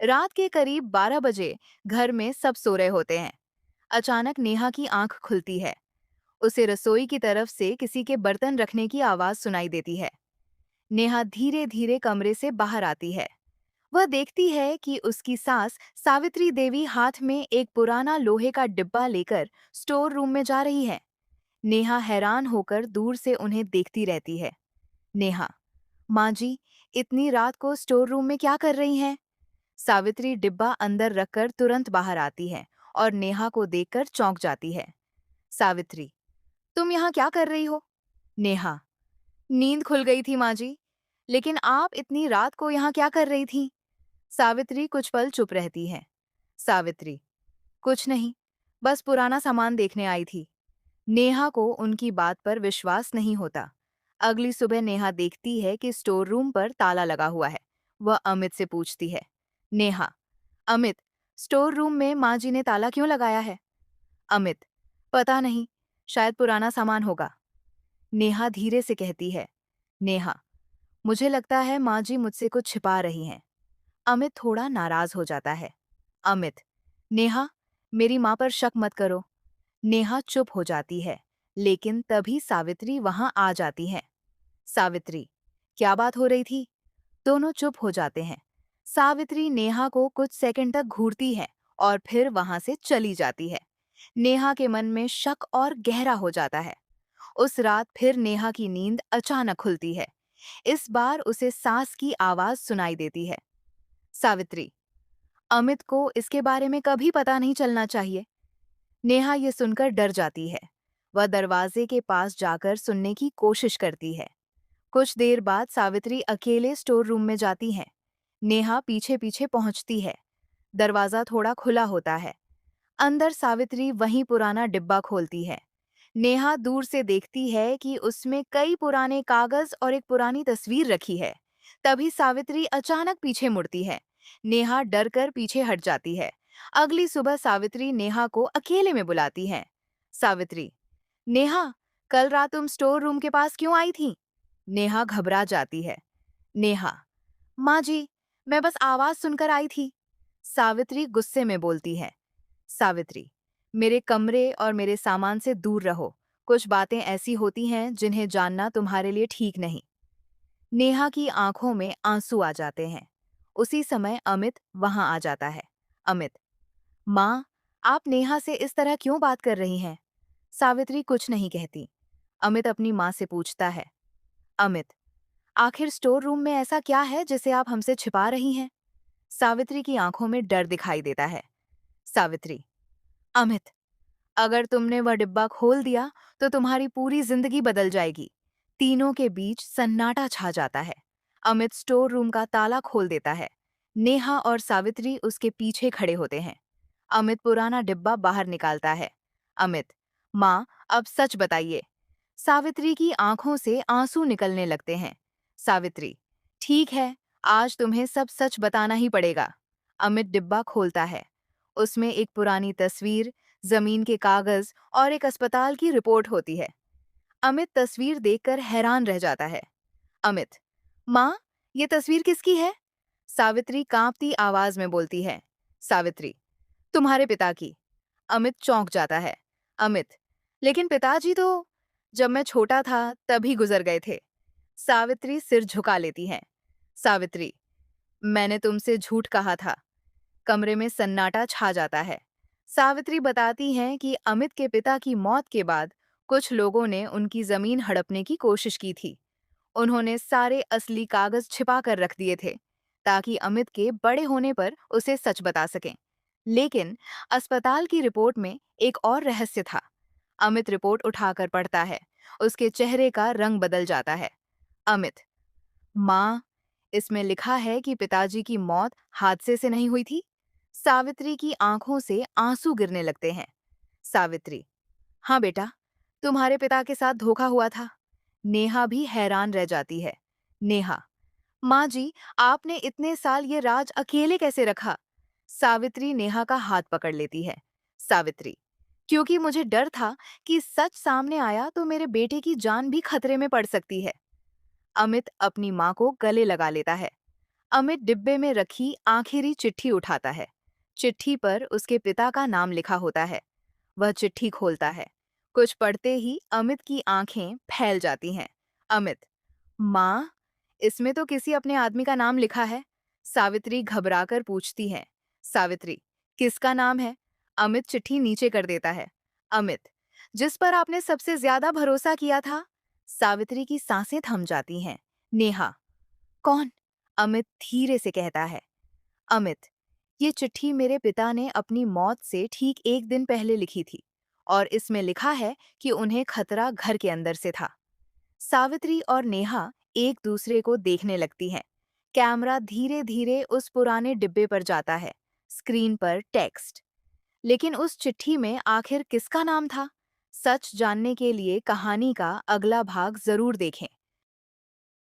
रात के करीब 12 बजे घर में सब सो रहे होते हैं। अचानक नेहा की आंख खुलती है। उसे रसोई की तरफ से किसी के बर्तन रखने की आवाज सुनाई देती है। नेहा धीरे धीरे कमरे से बाहर आती है। वह देखती है कि उसकी सास सावित्री देवी हाथ में एक पुराना लोहे का डिब्बा लेकर स्टोर रूम में जा रही है। नेहा हैरान होकर दूर से उन्हें देखती रहती है। नेहा, माँ जी, इतनी रात को स्टोर रूम में क्या कर रही हैं? सावित्री डिब्बा अंदर रखकर तुरंत बाहर आती है और नेहा को देखकर चौंक जाती है। सावित्री, तुम यहाँ क्या कर रही हो? नेहा, नींद खुल गई थी माँ जी, लेकिन आप इतनी रात को यहाँ क्या कर रही थी? सावित्री कुछ पल चुप रहती है। सावित्री, कुछ नहीं, बस पुराना सामान देखने आई थी। नेहा को उनकी बात पर विश्वास नहीं होता। अगली सुबह नेहा देखती है कि स्टोर रूम पर ताला लगा हुआ है। वह अमित से पूछती है। नेहा, अमित, स्टोर रूम में माँ जी ने ताला क्यों लगाया है? अमित, पता नहीं, शायद पुराना सामान होगा। नेहा धीरे से कहती है। नेहा, मुझे लगता है माँ जी मुझसे कुछ छिपा रही हैं। अमित थोड़ा नाराज हो जाता है। अमित, नेहा, मेरी माँ पर शक मत करो। नेहा चुप हो जाती है, लेकिन तभी सावित्री वहां आ जाती है। सावित्री, क्या बात हो रही थी? दोनों चुप हो जाते हैं। सावित्री नेहा को कुछ सेकंड तक घूरती है और फिर वहां से चली जाती है। नेहा के मन में शक और गहरा हो जाता है। उस रात फिर नेहा की नींद अचानक खुलती है। इस बार उसे सास की आवाज सुनाई देती है। सावित्री, अमित को इसके बारे में कभी पता नहीं चलना चाहिए। नेहा ये सुनकर डर जाती है। वह दरवाजे के पास जाकर सुनने की कोशिश करती है। कुछ देर बाद सावित्री अकेले स्टोर रूम में जाती है। नेहा पीछे पीछे पहुंचती है। दरवाजा थोड़ा खुला होता है। अंदर सावित्री वही पुराना डिब्बा खोलती है। नेहा दूर से देखती है कि उसमें कई पुराने कागज और एक पुरानी तस्वीर रखी है। तभी सावित्री अचानक पीछे मुड़ती है। नेहा डर कर पीछे हट जाती है। अगली सुबह सावित्री नेहा को अकेले में बुलाती है। सावित्री, नेहा, कल रात तुम स्टोर रूम के पास क्यों आई थी? नेहा घबरा जाती है। नेहा, माँ जी, मैं बस आवाज सुनकर आई थी। सावित्री गुस्से में बोलती है। सावित्री, मेरे कमरे और मेरे सामान से दूर रहो। कुछ बातें ऐसी होती हैं जिन्हें जानना तुम्हारे लिए ठीक नहीं। नेहा की आंखों में आंसू आ जाते हैं। उसी समय अमित वहां आ जाता है। अमित, माँ, आप नेहा से इस तरह क्यों बात कर रही हैं? सावित्री कुछ नहीं कहती। अमित अपनी माँ से पूछता है। अमित, आखिर स्टोर रूम में ऐसा क्या है जिसे आप हमसे छिपा रही हैं? सावित्री की आंखों में डर दिखाई देता है। सावित्री, अमित, अगर तुमने वह डिब्बा खोल दिया तो तुम्हारी पूरी जिंदगी बदल जाएगी। तीनों के बीच सन्नाटा छा जाता है। अमित स्टोर रूम का ताला खोल देता है। नेहा और सावित्री उसके पीछे खड़े होते हैं। अमित पुराना डिब्बा बाहर निकालता है। अमित, माँ, अब सच बताइए। सावित्री की आंखों से आंसू निकलने लगते हैं। सावित्री, ठीक है, आज तुम्हें सब सच बताना ही पड़ेगा। अमित डिब्बा खोलता है। उसमें एक पुरानी तस्वीर, जमीन के कागज और एक अस्पताल की रिपोर्ट होती है। अमित तस्वीर देखकर हैरान रह जाता है। अमित, माँ, ये तस्वीर किसकी है? सावित्री कांपती आवाज में बोलती है। सावित्री, तुम्हारे पिता की। अमित चौंक जाता है। अमित, लेकिन पिताजी तो जब मैं छोटा था तभी गुजर गए थे। सावित्री सिर झुका लेती है। सावित्री, मैंने तुमसे झूठ कहा था। कमरे में सन्नाटा छा जाता है। सावित्री बताती हैं कि अमित के पिता की मौत के बाद कुछ लोगों ने उनकी जमीन हड़पने की कोशिश की थी। उन्होंने सारे असली कागज छिपा कर रख दिए थे ताकि अमित के बड़े होने पर उसे सच बता सकें। लेकिन अस्पताल की रिपोर्ट में एक और रहस्य था। अमित रिपोर्ट उठाकर पढ़ता है। उसके चेहरे का रंग बदल जाता है। अमित, माँ, इसमें लिखा है कि पिताजी की मौत हादसे से नहीं हुई थी। सावित्री की आंखों से आंसू गिरने लगते हैं। सावित्री, हाँ बेटा, तुम्हारे पिता के साथ धोखा हुआ था। नेहा भी हैरान रह जाती है। नेहा, माँ जी, आपने इतने साल ये राज अकेले कैसे रखा? सावित्री नेहा का हाथ पकड़ लेती है। सावित्री, क्योंकि मुझे डर था कि सच सामने आया तो मेरे बेटे की जान भी खतरे में पड़ सकती है। अमित अपनी माँ को गले लगा लेता है। अमित डिब्बे में रखी आखिरी चिट्ठी उठाता है। चिट्ठी पर उसके पिता का नाम लिखा होता है। वह चिट्ठी खोलता है। कुछ पढ़ते ही अमित की आंखें फैल जाती हैं। अमित, माँ, इसमें तो किसी अपने आदमी का नाम लिखा है। सावित्री घबराकर पूछती है। सावित्री, किसका नाम है? अमित चिट्ठी नीचे कर देता है। अमित, जिस पर आपने सबसे ज्यादा भरोसा किया था। सावित्री की सांसें थम जाती हैं। नेहा, कौन? अमित धीरे से कहता है। अमित, ये चिट्ठी मेरे पिता ने अपनी मौत से ठीक एक दिन पहले लिखी थी और इसमें लिखा है कि उन्हें खतरा घर के अंदर से था। सावित्री और नेहा एक दूसरे को देखने लगती हैं। कैमरा धीरे धीरे उस पुराने डिब्बे पर जाता है। स्क्रीन पर टेक्स्ट। लेकिन उस चिट्ठी में आखिर किसका नाम था? सच जानने के लिए कहानी का अगला भाग जरूर देखें।